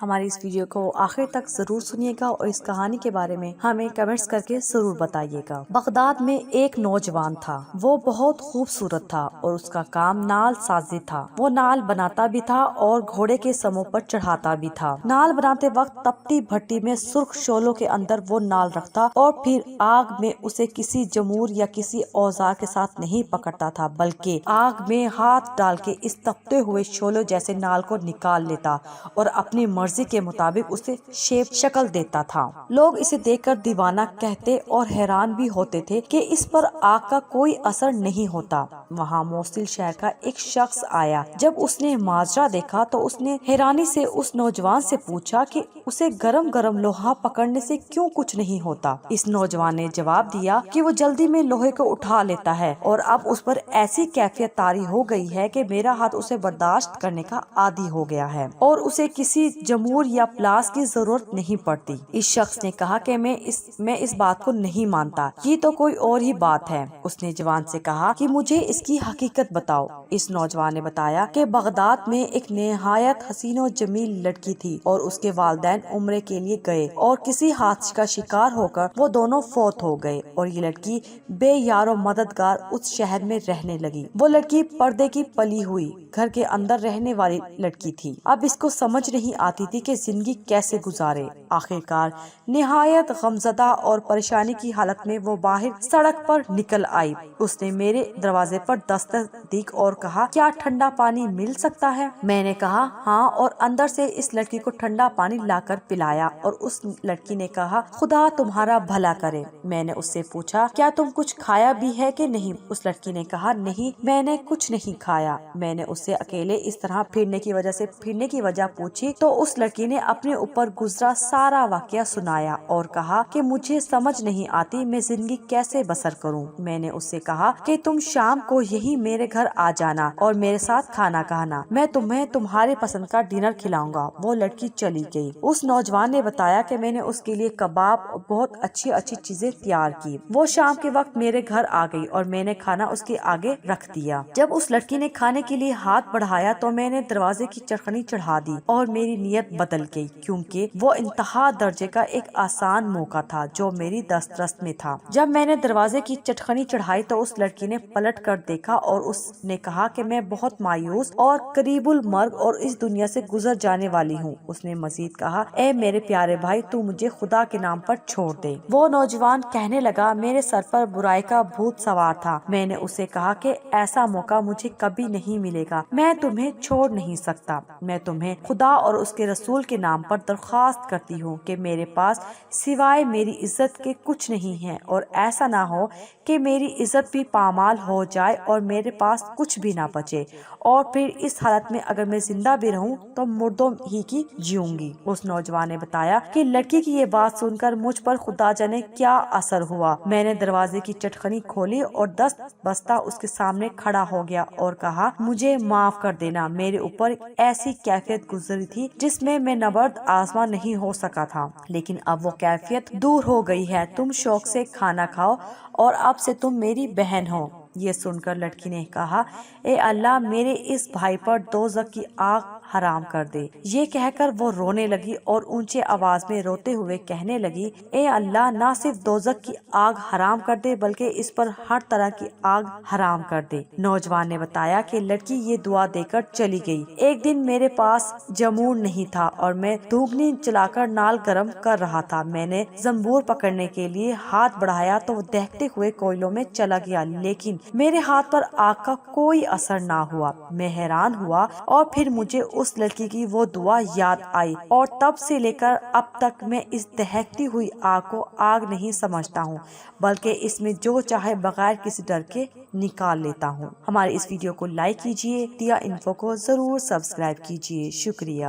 ہماری اس ویڈیو کو آخر تک ضرور سنیے گا اور اس کہانی کے بارے میں ہمیں کمنٹس کر کے ضرور بتائیے گا۔ بغداد میں ایک نوجوان تھا، وہ بہت خوبصورت تھا اور اس کا کام نال سازی تھا۔ وہ نال بناتا بھی تھا اور گھوڑے کے سموں پر چڑھاتا بھی تھا۔ نال بناتے وقت تپتی بھٹی میں سرخ شعلوں کے اندر وہ نال رکھتا اور پھر آگ میں اسے کسی جمور یا کسی اوزار کے ساتھ نہیں پکڑتا تھا، بلکہ آگ میں ہاتھ ڈال کے اس تپتے ہوئے شعلوں جیسے نال کو نکال لیتا اور اپنی مرضی کے مطابق اسے شیپ شکل دیتا تھا۔ لوگ اسے دیکھ کر دیوانہ کہتے اور حیران بھی ہوتے تھے کہ اس پر آگ کا کوئی اثر نہیں ہوتا۔ وہاں موصل شہر کا ایک شخص آیا۔ جب اس نے ماجرا دیکھا تو اس نے حیرانی سے اس نوجوان سے پوچھا کہ اسے گرم گرم لوہا پکڑنے سے کیوں کچھ نہیں ہوتا۔ اس نوجوان نے جواب دیا کہ وہ جلدی میں لوہے کو اٹھا لیتا ہے اور اب اس پر ایسی کیفیت طاری ہو گئی ہے کہ میرا ہاتھ اسے برداشت کرنے کا عادی ہو گیا ہے اور اسے کسی جمور یا پلاس کی ضرورت نہیں پڑتی۔ اس شخص نے کہا کہ میں اس بات کو نہیں مانتا، یہ تو کوئی اور ہی بات ہے۔ اس نے جوان سے کہا کہ مجھے اس کی حقیقت بتاؤ۔ اس نوجوان نے بتایا کہ بغداد میں ایک نہایت حسین و جمیل لڑکی تھی اور اس کے والدین عمرے کے لیے گئے اور کسی حادثے کا شکار ہو کر وہ دونوں فوت ہو گئے اور یہ لڑکی بے یار و مددگار اس شہر میں رہنے لگی۔ وہ لڑکی پردے کی پلی ہوئی گھر کے اندر رہنے والی لڑکی تھی۔ اب اس کو سمجھ نہیں آتی تھی کہ زندگی کیسے گزارے۔ آخرکار نہایت غمزدہ اور پریشانی کی حالت میں وہ باہر سڑک پر نکل آئی۔ اس نے میرے دروازے پر دستک دی اور کہا، کیا ٹھنڈا پانی مل سکتا ہے؟ میں نے کہا ہاں، اور اندر سے اس لڑکی کو ٹھنڈا پانی لا کر پلایا اور اس لڑکی نے کہا، خدا تمہارا بھلا کرے۔ میں نے اس سے پوچھا، کیا تم کچھ کھایا بھی ہے کہ نہیں؟ اس لڑکی نے کہا، نہیں، میں نے کچھ نہیں کھایا۔ میں نے اس سے اکیلے اس طرح پھرنے کی وجہ پوچھی تو اس لڑکی نے اپنے اوپر گزرا سارا واقعہ سنایا اور کہا کہ مجھے سمجھ نہیں آتی میں زندگی کیسے بسر کروں۔ میں نے اس سے کہا کہ تم شام کو یہی میرے گھر آ جانا اور میرے ساتھ کھانا کھانا، میں تمہیں تمہارے پسند کا ڈنر کھلاؤں گا۔ وہ لڑکی چلی گئی۔ اس نوجوان نے بتایا کہ میں نے اس کے لیے کباب اور بہت اچھی چیزیں تیار کی۔ وہ شام کے وقت میرے گھر آ گئی اور میں نے کھانا اس کے آگے رکھ دیا۔ جب اس لڑکی نے کھانے کے لیے ہاتھ بڑھایا تو میں نے دروازے کی چٹکنی چڑھا دی اور میری نیت بدل گئی، کیونکہ وہ انتہا درجے کا ایک آسان موقع تھا جو میری دسترس میں تھا۔ جب میں نے دروازے کی چٹکنی چڑھائی تو اس لڑکی نے پلٹ کر دیکھا اور اس نے کہا کہ میں بہت مایوس اور قریب المرگ اور اس دنیا سے گزر جانے والی ہوں۔ اس نے مزید کہا، اے میرے پیارے بھائی، تو مجھے خدا کے نام پر چھوڑ دے۔ وہ نوجوان کہنے لگا، میرے سر پر برائی کا بھوت سوار تھا۔ میں نے اسے کہا کہ ایسا موقع مجھے کبھی نہیں ملے گا، میں تمہیں چھوڑ نہیں سکتا۔ میں تمہیں خدا اور اس کے رسول کے نام پر درخواست کرتی ہوں کہ میرے پاس سوائے میری عزت کے کچھ نہیں ہے، اور ایسا نہ ہو کہ میری عزت بھی پامال ہو جائے اور میرے پاس کچھ بھی نہ بچے، اور پھر اس حالت میں اگر میں زندہ بھی رہوں تو مردوں ہی کی جیوں گی۔ اس نوجوان نے بتایا کہ لڑکی کی یہ بات سن کر مجھ پر خدا جانے کیا اثر ہوا۔ میں نے دروازے کی چٹکنی کھولی اور دست بستہ اس کے سامنے کھڑا ہو گیا اور کہا، مجھے معاف کر دینا، میرے اوپر ایسی کیفیت گزری تھی جس میں نبرد آزما نہیں ہو سکا تھا، لیکن اب وہ کیفیت دور ہو گئی ہے۔ تم شوق سے کھانا کھاؤ اور اب سے تم میری بہن ہو۔ یہ سن کر لڑکی نے کہا، اے اللہ، میرے اس بھائی پر دوزخ کی آگ حرام کر دے۔ یہ کہہ کر وہ رونے لگی اور اونچے آواز میں روتے ہوئے کہنے لگی، اے اللہ، نہ صرف دوزخ کی آگ حرام کر دے بلکہ اس پر ہر طرح کی آگ حرام کر دے۔ نوجوان نے بتایا کہ لڑکی یہ دعا دے کر چلی گئی۔ ایک دن میرے پاس جمور نہیں تھا اور میں دھوکنی چلا کر نال گرم کر رہا تھا۔ میں نے زنبور پکڑنے کے لیے ہاتھ بڑھایا تو وہ دہتے ہوئے کوئلوں میں چلا گیا، لیکن میرے ہاتھ پر آگ کا کوئی اثر نہ ہوا۔ میں حیران ہوا اور پھر مجھے اس لڑکی کی وہ دعا یاد آئی، اور تب سے لے کر اب تک میں اس دہکتی ہوئی آگ کو آگ نہیں سمجھتا ہوں، بلکہ اس میں جو چاہے بغیر کسی ڈر کے نکال لیتا ہوں۔ ہمارے اس ویڈیو کو لائک کیجیے، دیا انفو کو ضرور سبسکرائب کیجیے۔ شکریہ۔